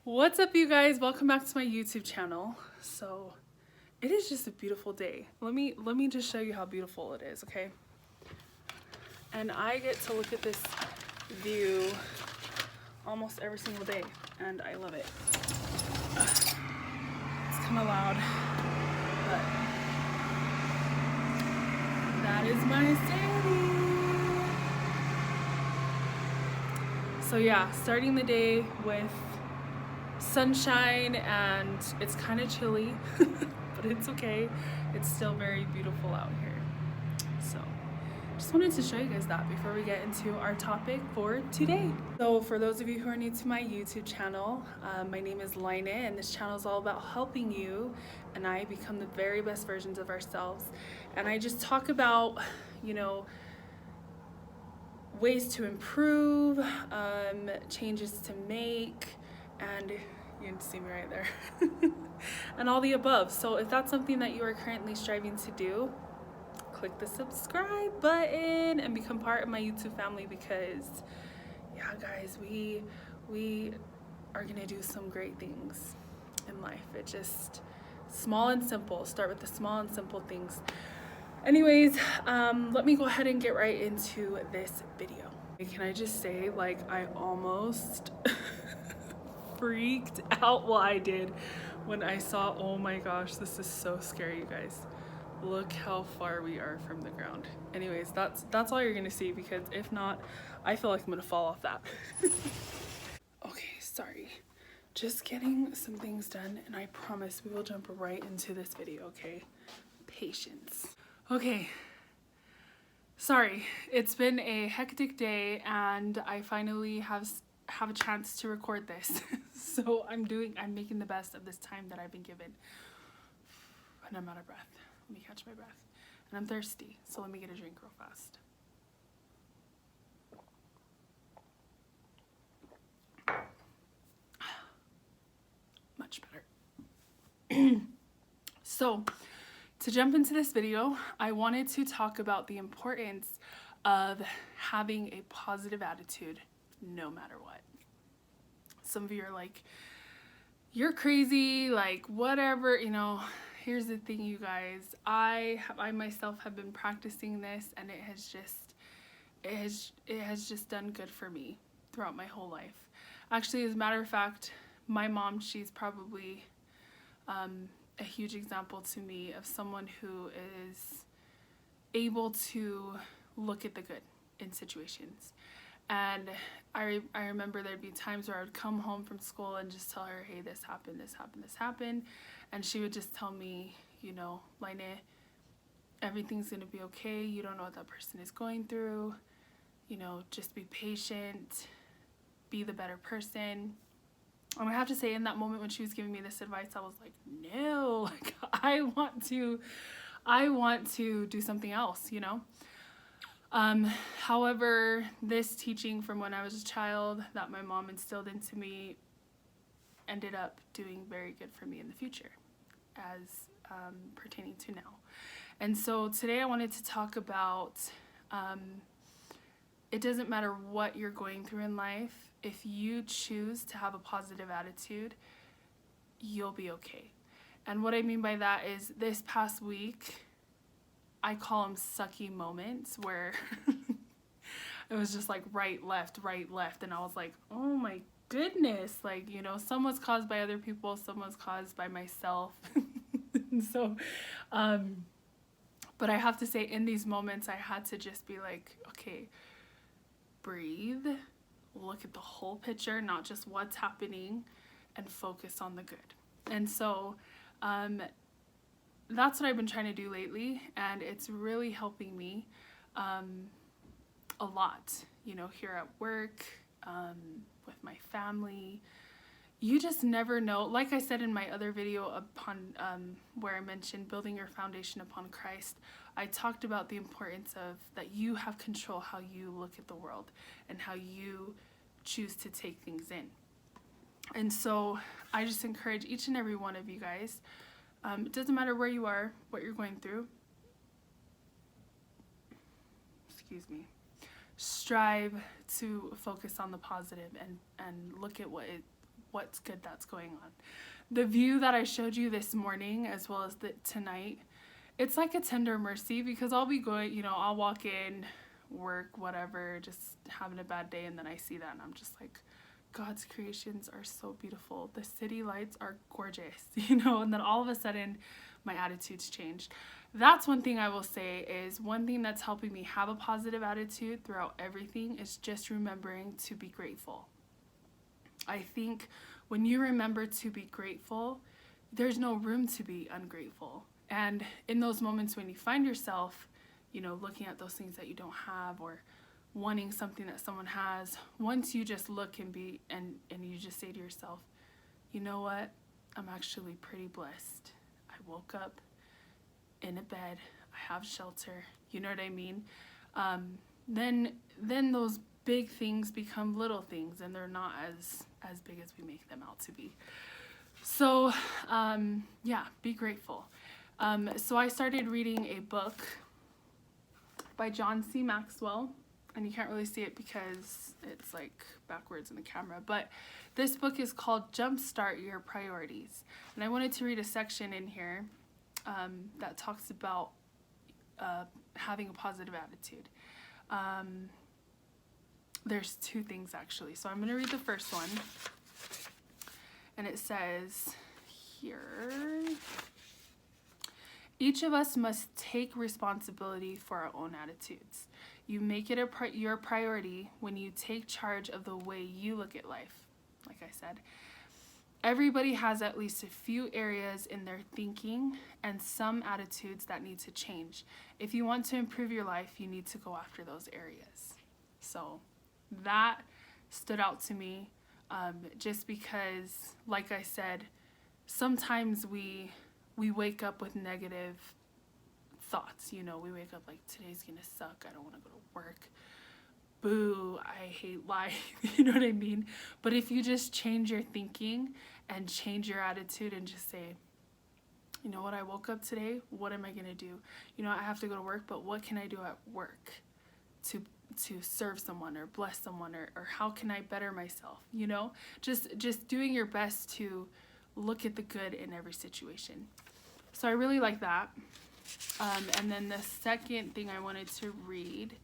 What's up, you guys? Welcome back to my YouTube channel. So it is just a beautiful day. Let me just show you how beautiful it is, okay? And I get to look at this view almost every single day, and I love it. It's kind of loud, but that is my city. So yeah, starting the day with sunshine, and it's kind of chilly, but it's okay. It's still very beautiful out here. So just wanted to show you guys that before we get into our topic for today. So for those of you who are new to my YouTube channel, my name is Laine, and this channel is all about helping you and I become the very best versions of ourselves. And I just talk about, ways to improve, changes to make, and you can see me right there, and all the above. So if that's something that you are currently striving to do, click the subscribe button and become part of my YouTube family, because yeah, guys, we are gonna do some great things in life. It just small and simple. Start with the small and simple things. Anyways, let me go ahead and get right into this video. Can I just say, like, I almost freaked out. Well, I did when I saw, oh my gosh, this is so scary, you guys. Look how far we are from the ground. Anyways, that's all you're gonna see, because if not, I feel like I'm gonna fall off that. Okay, sorry. Just getting some things done, and I promise we will jump right into this video, okay? Patience. Okay, sorry, it's been a hectic day, and I finally have a chance to record this. So I'm making the best of this time that I've been given. And I'm out of breath. Let me catch my breath. And I'm thirsty, so let me get a drink real fast. Much better. So, to jump into this video, I wanted to talk about the importance of having a positive attitude no matter what. Some of you are like, you're crazy, like whatever, Here's the thing, you guys. I myself have been practicing this, and it has just done good for me throughout my whole life. Actually, as a matter of fact, my mom, she's probably a huge example to me of someone who is able to look at the good in situations. And I remember there'd be times where I would come home from school and just tell her, hey, this happened, this happened, this happened. And she would just tell me, Laine, everything's gonna be okay. You don't know what that person is going through. Just be patient, be the better person. And I have to say, in that moment when she was giving me this advice, I was like, no, like I want to do something else, However, this teaching from when I was a child that my mom instilled into me ended up doing very good for me in the future, as pertaining to now. And so today I wanted to talk about, it doesn't matter what you're going through in life. If you choose to have a positive attitude, you'll be okay. And what I mean by that is, this past week, I call them sucky moments, where it was just like right, left, and I was like, oh my goodness, like, some was caused by other people, some was caused by myself. And so, but I have to say, in these moments, I had to just be like, okay, breathe, look at the whole picture, not just what's happening, and focus on the good. And so, that's what I've been trying to do lately, and it's really helping me a lot, here at work, with my family. You just never know. Like I said in my other video upon where I mentioned building your foundation upon Christ, I talked about the importance of that you have control how you look at the world and how you choose to take things in. And so I just encourage each and every one of you guys, it doesn't matter where you are, what you're going through, strive to focus on the positive and look at what what's good that's going on. The view that I showed you this morning, as well as tonight, it's like a tender mercy, because I'll be going, you know, I'll walk in, work, whatever, just having a bad day, and then I see that and I'm just like, God's creations are so beautiful. The city lights are gorgeous, you know, and then all of a sudden my attitude's changed. That's one thing I will say is one thing that's helping me have a positive attitude throughout everything is just remembering to be grateful. I think when you remember to be grateful, there's no room to be ungrateful. And in those moments when you find yourself, you know, looking at those things that you don't have or wanting something that someone has, once you just look and you just say to yourself, you know what, I'm actually pretty blessed. I woke up in a bed, I have shelter, you know what I mean? Then those big things become little things, and they're not as big as we make them out to be. So yeah, be grateful. So I started reading a book by John C. Maxwell, and you can't really see it because it's like backwards in the camera, but this book is called Jumpstart Your Priorities. And I wanted to read a section in here that talks about having a positive attitude. There's two things actually. So I'm going to read the first one. And it says here, each of us must take responsibility for our own attitudes. You make it your priority when you take charge of the way you look at life. Like I said, everybody has at least a few areas in their thinking and some attitudes that need to change. If you want to improve your life, you need to go after those areas. So that stood out to me, just because, like I said, sometimes we wake up with negative thoughts. You know, we wake up like, today's gonna suck, I don't want to go to work, boo, I hate life, you know what I mean? But if you just change your thinking and change your attitude and just say, you know what, I woke up today, what am I gonna do? You know, I have to go to work, but what can I do at work to serve someone or bless someone, or how can I better myself? You know, just doing your best to look at the good in every situation. So I really like that. And then the second thing I wanted to read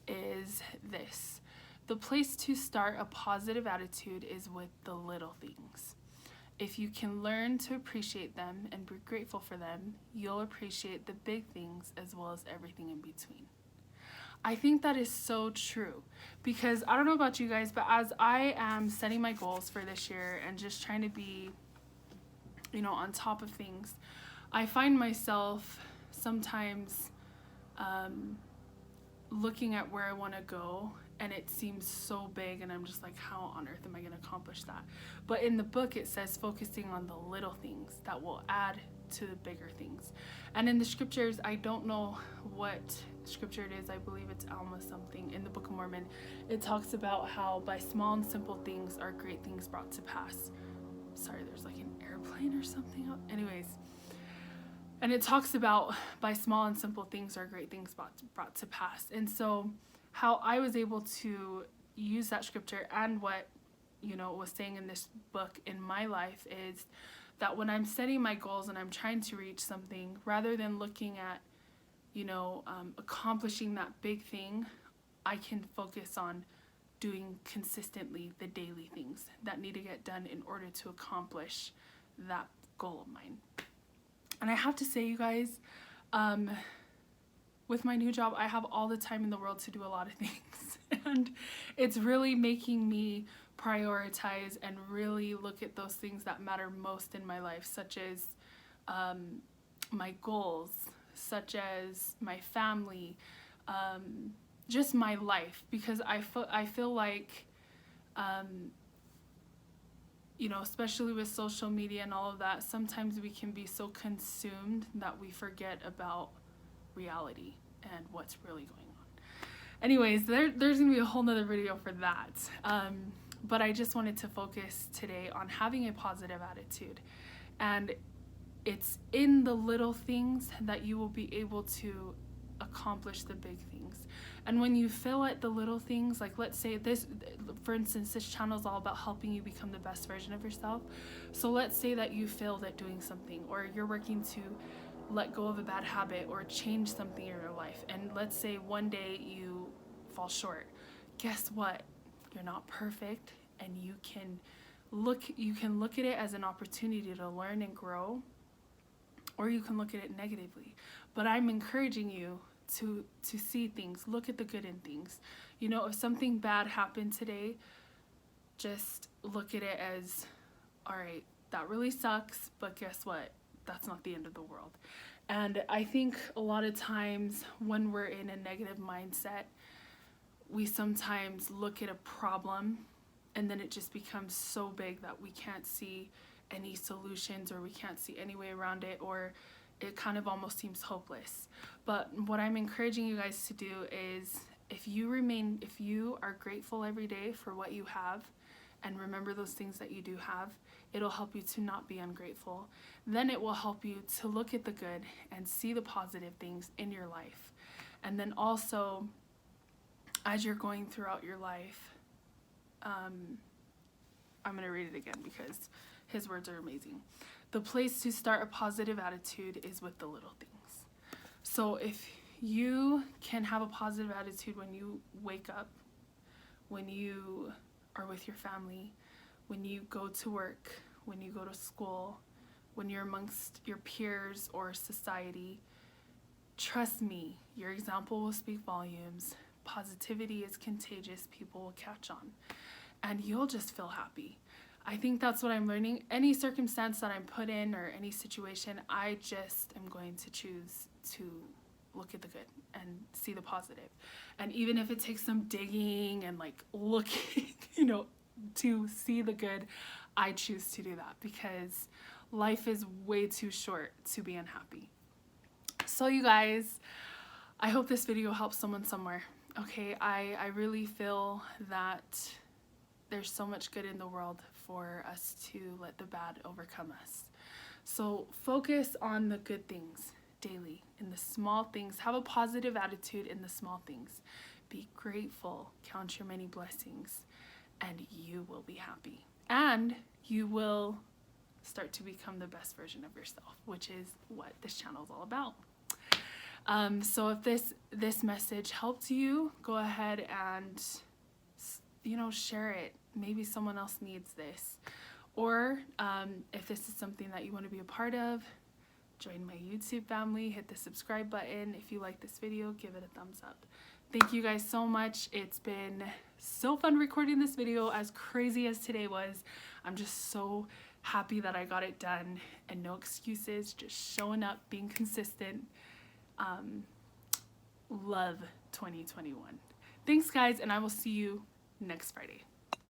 is this. The place to start a positive attitude is with the little things. If you can learn to appreciate them and be grateful for them, you'll appreciate the big things as well as everything in between. I think that is so true, because I don't know about you guys, but as I am setting my goals for this year and just trying to be, you know, on top of things, I find myself sometimes looking at where I want to go, and it seems so big, and I'm just like, how on earth am I going to accomplish that? But in the book it says focusing on the little things that will add to the bigger things. And in the scriptures, I don't know what scripture it is, I believe it's Alma something in the Book of Mormon, it talks about how by small and simple things are great things brought to pass. Sorry, there's like an airplane or something out. Anyways, and it talks about by small and simple things are great things brought to pass. And so how I was able to use that scripture and what, you know, was saying in this book in my life is that when I'm setting my goals and I'm trying to reach something, rather than looking at, you know, accomplishing that big thing, I can focus on doing consistently the daily things that need to get done in order to accomplish that goal of mine. And I have to say, you guys, with my new job, I have all the time in the world to do a lot of things. And it's really making me prioritize and really look at those things that matter most in my life, such as my goals, such as my family, just my life, because I feel like, you know, especially with social media and all of that, sometimes we can be so consumed that we forget about reality and what's really going on. Anyways, there's gonna be a whole nother video for that. But I just wanted to focus today on having a positive attitude. And it's in the little things that you will be able to accomplish the big things. And when you fail at the little things, like let's say this, for instance, this channel is all about helping you become the best version of yourself. So let's say that you failed at doing something, or you're working to let go of a bad habit or change something in your life. And let's say one day you fall short. Guess what? You're not perfect, and you can look at it as an opportunity to learn and grow, or you can look at it negatively. But I'm encouraging you to see things, look at the good in things. You know, if something bad happened today, just look at it as, all right, that really sucks, but guess what? That's not the end of the world. And I think a lot of times when we're in a negative mindset, we sometimes look at a problem and then it just becomes so big that we can't see any solutions, or we can't see any way around it, or it kind of almost seems hopeless. But what I'm encouraging you guys to do is, if you are grateful every day for what you have, and remember those things that you do have, it'll help you to not be ungrateful. Then it will help you to look at the good and see the positive things in your life. And then also, as you're going throughout your life, I'm going to read it again because his words are amazing. The place to start a positive attitude is with the little things. So if you can have a positive attitude when you wake up, when you are with your family, when you go to work, when you go to school, when you're amongst your peers or society, trust me, your example will speak volumes. Positivity is contagious. People will catch on, and you'll just feel happy. I think that's what I'm learning. Any circumstance that I'm put in, or any situation, I just am going to choose to look at the good and see the positive. And even if it takes some digging and like looking, to see the good, I choose to do that, because life is way too short to be unhappy. So you guys, I hope this video helps someone somewhere. Okay, I really feel that there's so much good in the world for us to let the bad overcome us. So focus on the good things daily, in the small things. Have a positive attitude in the small things. Be grateful, count your many blessings, and you will be happy. And you will start to become the best version of yourself, which is what this channel is all about. So if this message helped you, go ahead and share it. Maybe someone else needs this. Or if this is something that you want to be a part of, join my YouTube family, hit the subscribe button. If you like this video, give it a thumbs up. Thank you guys so much. It's been so fun recording this video, as crazy as today was. I'm just so happy that I got it done, and no excuses, just showing up, being consistent. Love 2021. Thanks guys, and I will see you next Friday.